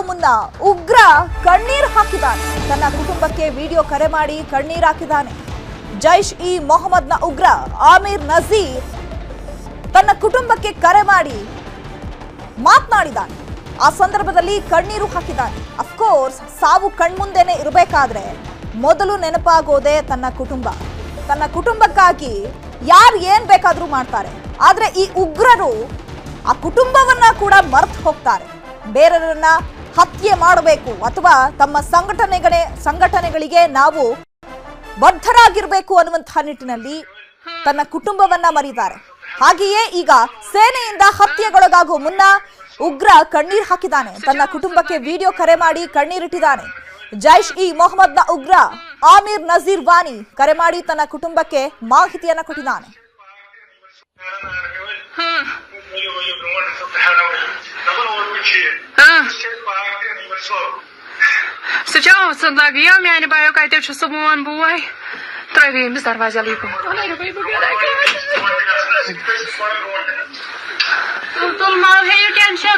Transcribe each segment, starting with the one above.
ಮುನ್ನ ಉಗ್ರ ಕಣ್ಣೀರ್ ಹಾಕಿದ್ದಾನೆ. ತನ್ನ ಕುಟುಂಬಕ್ಕೆ ವಿಡಿಯೋ ಕರೆ ಮಾಡಿ ಕಣ್ಣೀರ್ ಹಾಕಿದ್ದಾನೆ. ಜೈಷ್ ಇ ಮೊಹಮ್ಮದ್ನ ಉಗ್ರ ಆಮೀರ್ ನಜೀರ್ ತನ್ನ ಕುಟುಂಬಕ್ಕೆ ಕರೆ ಮಾಡಿ ಮಾತನಾಡಿದ್ದಾನೆ. ಆ ಸಂದರ್ಭದಲ್ಲಿ ಕಣ್ಣೀರು ಹಾಕಿದ್ದಾನೆ. ಅಫ್ಕೋರ್ಸ್ ಸಾವು ಕಣ್ಮುಂದೆನೆ ಇರಬೇಕಾದ್ರೆ ಮೊದಲು ನೆನಪಾಗೋದೇ ತನ್ನ ಕುಟುಂಬ. ತನ್ನ ಕುಟುಂಬಕ್ಕಾಗಿ ಯಾರು ಏನ್ ಬೇಕಾದ್ರೂ ಮಾಡ್ತಾರೆ. ಆದ್ರೆ ಈ ಉಗ್ರರು ಆ ಕುಟುಂಬವನ್ನ ಕೂಡ ಮರೆತು ಹೋಗ್ತಾರೆ. ಬೇರೆಯವರನ್ನ ಹತ್ಯೆ ಮಾಡಬೇಕು ಅಥವಾ ತಮ್ಮ ಸಂಘಟನೆಗಳಿಗೆ ನಾವು ಬದ್ಧರಾಗಿರ್ಬೇಕು ಅನ್ನುವಂತಹ ನಿಟ್ಟಿನಲ್ಲಿ ತನ್ನ ಕುಟುಂಬವನ್ನ ಮರೀತಾರೆ. ಹಾಗೆಯೇ ಈಗ ಸೇನೆಯಿಂದ ಹತ್ಯೆಗೊಳಗಾಗುವ ಮುನ್ನ ಉಗ್ರ ಕಣ್ಣೀರ್ ಹಾಕಿದ್ದಾನೆ. ತನ್ನ ಕುಟುಂಬಕ್ಕೆ ವಿಡಿಯೋ ಕರೆ ಮಾಡಿ ಕಣ್ಣೀರಿಟ್ಟಿದ್ದಾನೆ. ಜೈಷ್ ಇ ಮೊಹಮ್ಮದ್ನ ಉಗ್ರ ಆಮೀರ್ ನಜೀರ್ ವಾನಿ ಕರೆ ಮಾಡಿ ತನ್ನ ಕುಟುಂಬಕ್ಕೆ ಮಾಹಿತಿಯನ್ನ ಕೊಟ್ಟಿದ್ದಾನೆ. Сейчас я меня не боюсь, как это что он бой. Троим зарвазали его. Тут мало ее тянчер,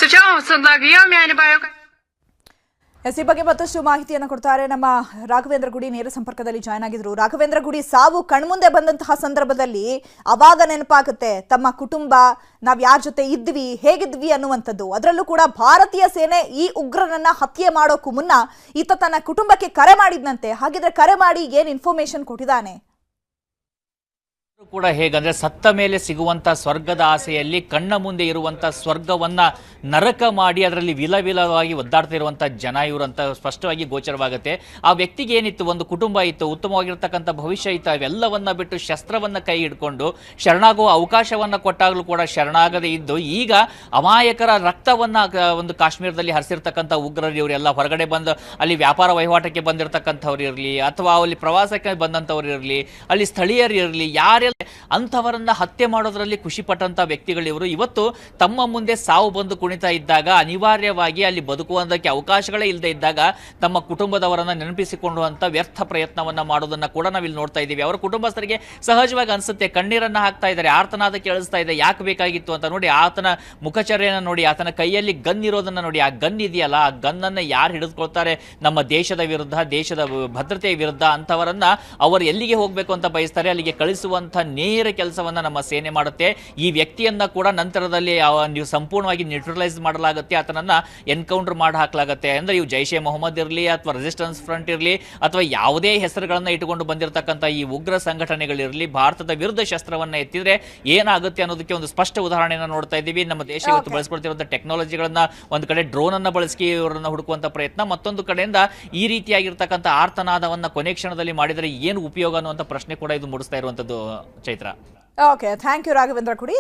Сейчас я меня не боюсь. ಈ ಬಗ್ಗೆ ಮತ್ತಷ್ಟು ಮಾಹಿತಿಯನ್ನು ಕೊಡ್ತಾರೆ ನಮ್ಮ ರಾಘವೇಂದ್ರ ಗುಡಿ. ನೇರ ಸಂಪರ್ಕದಲ್ಲಿ ಜಾಯ್ನ್ ಆಗಿದ್ರು. ರಾಘವೇಂದ್ರ ಗುಡಿ, ಸಾವು ಕಣ್ಮುಂದೆ ಬಂದಂತಹ ಸಂದರ್ಭದಲ್ಲಿ ಅವಾಗ ನೆನಪಾಗುತ್ತೆ ತಮ್ಮ ಕುಟುಂಬ, ನಾವ್ ಯಾರ ಜೊತೆ ಇದ್ವಿ, ಹೇಗಿದ್ವಿ ಅನ್ನುವಂಥದ್ದು. ಅದರಲ್ಲೂ ಕೂಡ ಭಾರತೀಯ ಸೇನೆ ಈ ಉಗ್ರರನ್ನ ಹತ್ಯೆ ಮಾಡೋಕ್ಕೂ ಮುನ್ನ ಈತ ತನ್ನ ಕುಟುಂಬಕ್ಕೆ ಕರೆ ಮಾಡಿದ್ನಂತೆ. ಹಾಗಿದ್ರೆ ಕರೆ ಮಾಡಿ ಏನ್ ಇನ್ಫಾರ್ಮೇಶನ್ ಕೊಟ್ಟಿದ್ದಾನೆ? ಕೂಡ ಹೇಗಂದ್ರೆ ಸತ್ತ ಮೇಲೆ ಸಿಗುವಂತ ಸ್ವರ್ಗದ ಆಸೆಯಲ್ಲಿ ಕಣ್ಣ ಮುಂದೆ ಇರುವಂತ ಸ್ವರ್ಗವನ್ನ ನರಕ ಮಾಡಿ ಅದರಲ್ಲಿ ವಿಲವಿಲವಾಗಿ ಒದ್ದಾಡ್ತಿರುವಂತ ಜನ ಇವರು ಅಂತ ಸ್ಪಷ್ಟವಾಗಿ ಗೋಚರವಾಗುತ್ತೆ. ಆ ವ್ಯಕ್ತಿಗೆ ಏನಿತ್ತು, ಒಂದು ಕುಟುಂಬ ಇತ್ತು, ಉತ್ತಮವಾಗಿರ್ತಕ್ಕಂಥ ಭವಿಷ್ಯ ಇತ್ತು, ಅವೆಲ್ಲವನ್ನ ಬಿಟ್ಟು ಶಸ್ತ್ರವನ್ನ ಕೈ ಹಿಡ್ಕೊಂಡು ಶರಣಾಗುವ ಅವಕಾಶವನ್ನ ಕೊಟ್ಟಾಗಲೂ ಕೂಡ ಶರಣಾಗದೇ ಇದ್ದು ಈಗ ಅಮಾಯಕರ ರಕ್ತವನ್ನ ಒಂದು ಕಾಶ್ಮೀರದಲ್ಲಿ ಹರಿಸಿರ್ತಕ್ಕಂಥ ಉಗ್ರರು ಇವರೆಲ್ಲ ಹೊರಗಡೆ ಬಂದು ಅಲ್ಲಿ ವ್ಯಾಪಾರ ವಹಿವಾಟಕ್ಕೆ ಬಂದಿರತಕ್ಕಂಥವ್ರು ಇರಲಿ ಅಥವಾ ಅಲ್ಲಿ ಪ್ರವಾಸಕ್ಕೆ ಬಂದಂಥವ್ರು ಇರಲಿ, ಅಲ್ಲಿ ಸ್ಥಳೀಯರು ಇರಲಿ, ಯಾರೆಲ್ಲ ಅಂಥವರನ್ನ ಹತ್ಯೆ ಮಾಡೋದ್ರಲ್ಲಿ ಖುಷಿ ಪಟ್ಟಂತ ವ್ಯಕ್ತಿಗಳಿವರು ಇವತ್ತು ತಮ್ಮ ಮುಂದೆ ಸಾವು ಬಂದು ಕುಣಿತಾ ಇದ್ದಾಗ ಅನಿವಾರ್ಯವಾಗಿ ಅಲ್ಲಿ ಬದುಕುವುದಕ್ಕೆ ಅವಕಾಶಗಳೇ ಇಲ್ಲದೆ ಇದ್ದಾಗ ತಮ್ಮ ಕುಟುಂಬದವರನ್ನ ನೆನಪಿಸಿಕೊಳ್ಳುವಂತ ವ್ಯರ್ಥ ಪ್ರಯತ್ನವನ್ನ ಮಾಡೋದನ್ನ ಕೂಡ ನಾವಿಲ್ಲಿ ನೋಡ್ತಾ ಇದ್ದೀವಿ. ಅವರ ಕುಟುಂಬಸ್ಥರಿಗೆ ಸಹಜವಾಗಿ ಅನ್ಸುತ್ತೆ, ಕಣ್ಣೀರನ್ನ ಹಾಕ್ತಾ ಇದ್ದಾರೆ, ಆರ್ತನಾದ ಕೇಳಿಸ್ತಾ ಇದೆ, ಯಾಕೆ ಬೇಕಾಗಿತ್ತು ಅಂತ ನೋಡಿ. ಆತನ ಮುಖಚರ್ಯನ ನೋಡಿ, ಆತನ ಕೈಯಲ್ಲಿ ಗನ್ ಇರೋದನ್ನ ನೋಡಿ. ಆ ಗನ್ ಇದೆಯಲ್ಲ, ಆ ಗನ್ನನ್ನು ಯಾರು ಹಿಡಿದುಕೊಳ್ತಾರೆ ನಮ್ಮ ದೇಶದ ವಿರುದ್ಧ, ದೇಶದ ಭದ್ರತೆಯ ವಿರುದ್ಧ, ಅಂತವರನ್ನ ಅವರು ಎಲ್ಲಿಗೆ ಹೋಗ್ಬೇಕು ಅಂತ ಬಯಸ್ತಾರೆ ಅಲ್ಲಿಗೆ ಕಳಿಸುವಂತ ನೇರ ಕೆಲಸವನ್ನ ನಮ್ಮ ಸೇನೆ ಮಾಡುತ್ತೆ. ಈ ವ್ಯಕ್ತಿಯನ್ನ ಕೂಡ ನಂತರದಲ್ಲಿ ನೀವು ಸಂಪೂರ್ಣವಾಗಿ ನ್ಯೂಟ್ರಲೈಸ್ ಮಾಡಲಾಗುತ್ತೆ, ಆತನನ್ನ ಎನ್ಕೌಂಟರ್ ಮಾಡಿ ಹಾಕಲಾಗುತ್ತೆ. ಅಂದ್ರೆ ಇವು ಜೈಷೆ ಮೊಹಮ್ಮದ್ ಇರಲಿ ಅಥವಾ ರೆಸಿಸ್ಟೆನ್ಸ್ ಫ್ರಂಟ್ ಇರಲಿ ಅಥವಾ ಯಾವುದೇ ಹೆಸರುಗಳನ್ನ ಇಟ್ಟುಕೊಂಡು ಬಂದಿರತಕ್ಕಂಥ ಈ ಉಗ್ರ ಸಂಘಟನೆಗಳಿರಲಿ, ಭಾರತದ ವಿರುದ್ಧ ಶಸ್ತ್ರವನ್ನ ಎತ್ತಿದ್ರೆ ಏನಾಗುತ್ತೆ ಅನ್ನೋದಕ್ಕೆ ಒಂದು ಸ್ಪಷ್ಟ ಉದಾಹರಣೆಯನ್ನು ನೋಡ್ತಾ ಇದ್ದೀವಿ. ನಮ್ಮ ದೇಶ ಇವತ್ತು ಬಳಸ್ಕೊಳ್ತಿರುವಂತಹ ಟೆಕ್ನಾಲಜಿಗಳನ್ನ ಒಂದು ಕಡೆ ಡ್ರೋನ್ ಅನ್ನ ಬಳಸಿ ಇವರನ್ನ ಹುಡುಕುವಂತ ಪ್ರಯತ್ನ, ಮತ್ತೊಂದು ಕಡೆಯಿಂದ ಈ ರೀತಿಯಾಗಿರ್ತಕ್ಕಂಥ ಆರ್ತನಾದವನ್ನ ಕೊನೆ ಕ್ಷಣದಲ್ಲಿ ಮಾಡಿದರೆ ಏನು ಉಪಯೋಗ ಅನ್ನುವಂಥ ಪ್ರಶ್ನೆ ಕೂಡ ಇದು ಮೂಡಿಸ್ತಾ ಇರುವಂತದ್ದು. Chaitra, okay, thank you Raghavendra ಗುಡಿ.